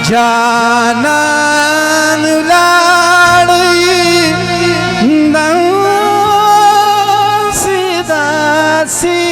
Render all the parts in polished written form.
जानन लाड़ी दासी दासी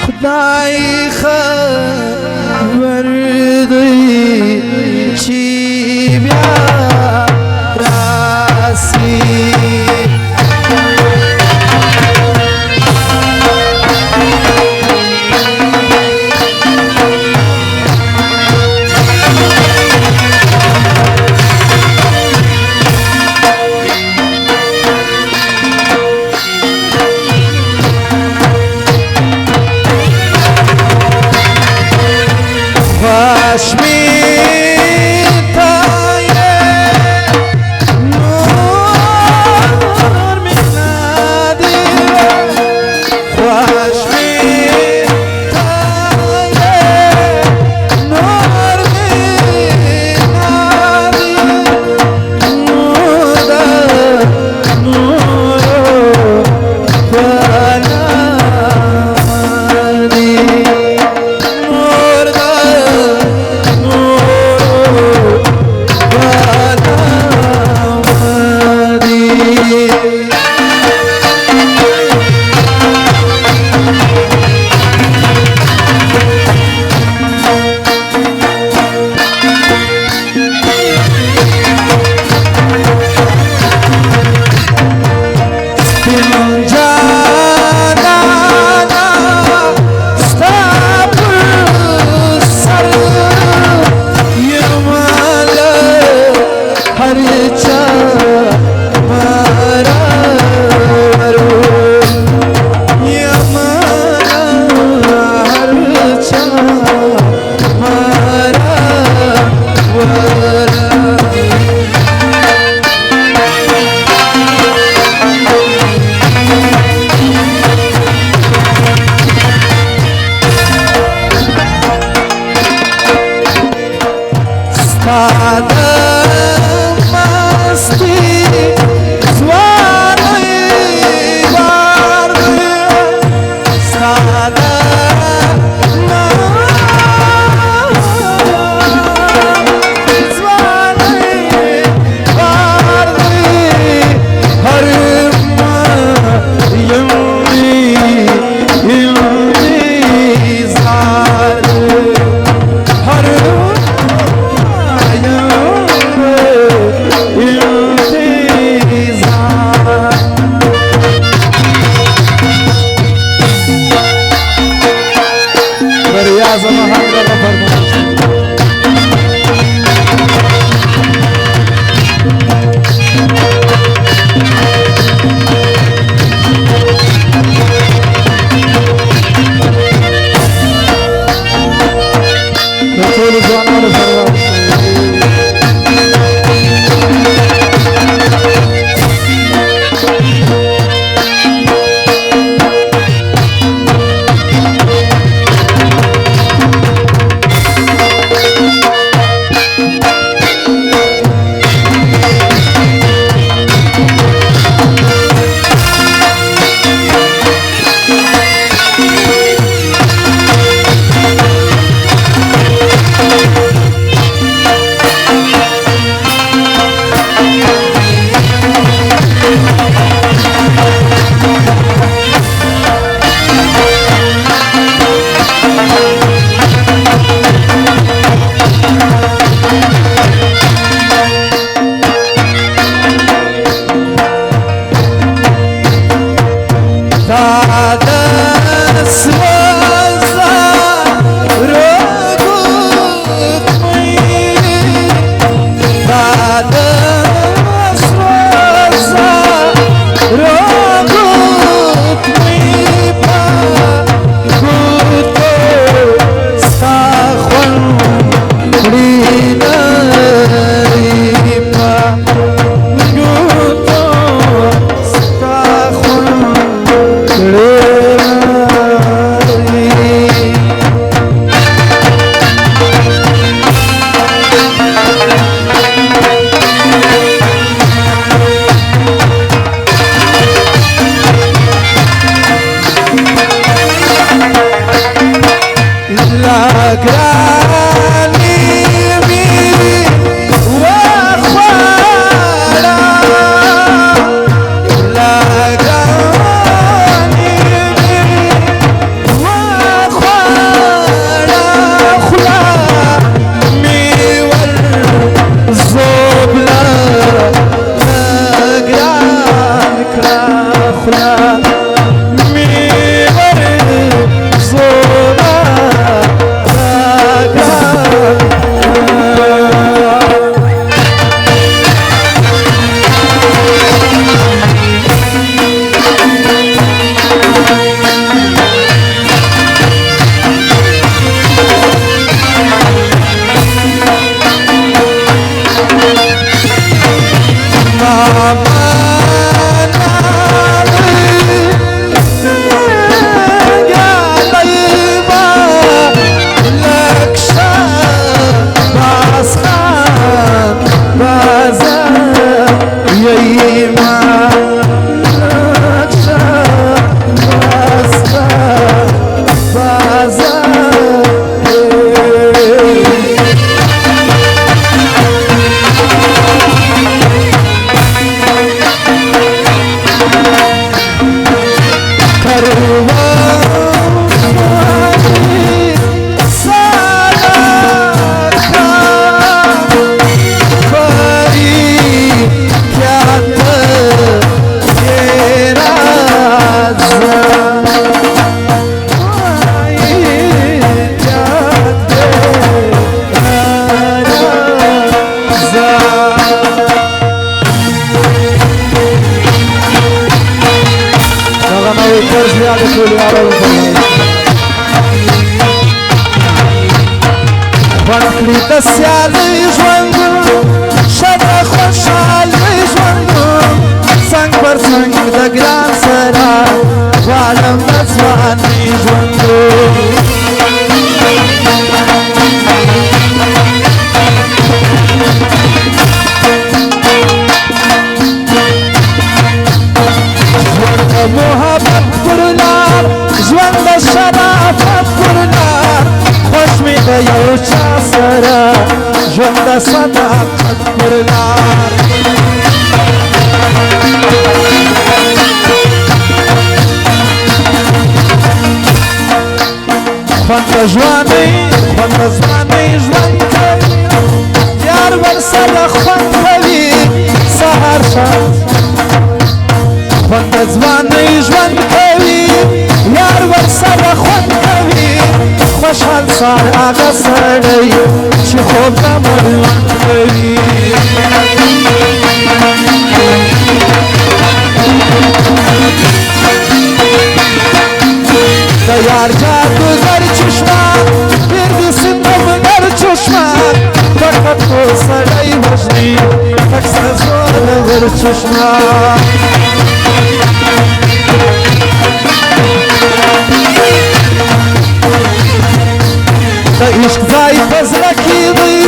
खुदाई खबर दी चिब्या रासी I know خوانکړي د سیالۍ ژوند شه د خوشحالۍ ژوند څنګ پر څنګ د ګران سره غواړم د ځوانۍ ژوند محبت پر لار ژوند د شرافت پر لار خوش می د یو چا سره ژوند د صداقت پر لار خوند د ځوانۍ ژوند کوي یار ورسره خوند کوي سهار شام خوند د ځوانۍ ژوند کوي یار ورسره خوند کوي خوشحال سار هغه سړی چې خوب د مړوند کوي د یار جادوګر چشمه فردوسي نومګر چشمه فقط خو سړی وژني تک سره زورور چشمه د عشق ځای په زړه کې دی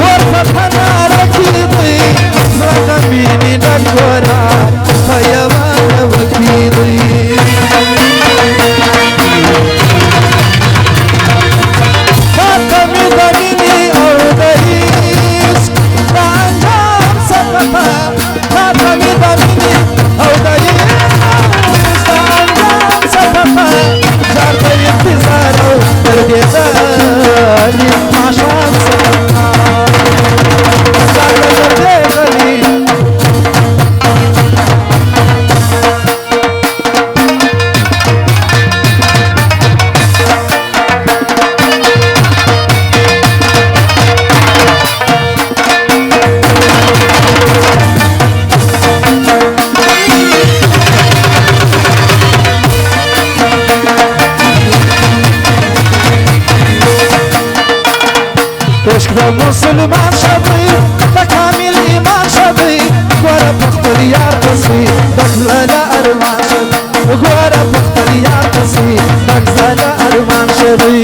ور په تناره کې دی زړه د مینې ډک ګوره په یوه ډول کې دی ماته مې د مینې او د عشق د انجام څخه ماته مې د مینې او د عشق د انجام څخه ژر د انتظار او تردېدل عشق د مسلمان شوی د کامل ایمان شوی ګوره په خپل یار پسې د زړه ارمان شوی ګوره په خپل یار پسې د زړه ارمان شوی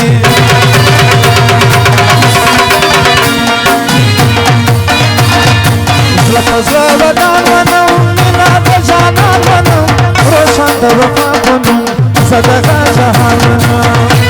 زړه په زړه ودان ونم مینه د جانان ونم روشن د وفا په نوم زه دغه جهان ونم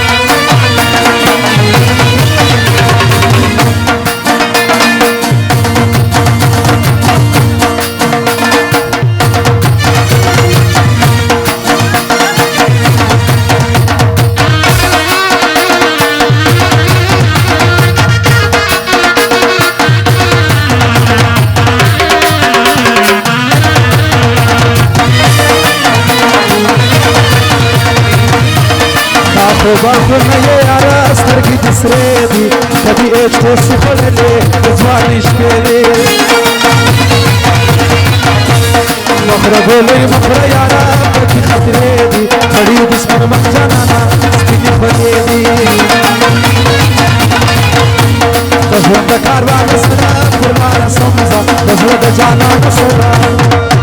برخونه یې یاره سترګې دې سرې دي کبي عشق اوسې خوړلې د ځوانۍ شپې دي مخره ګولۍ مخره یاره پکې خطرې دي کړي دې سپین مخ جانانه سپینې خوږې دي د ژوند د کاروان سره پر لاره سم ځه د زړه د جانانه سره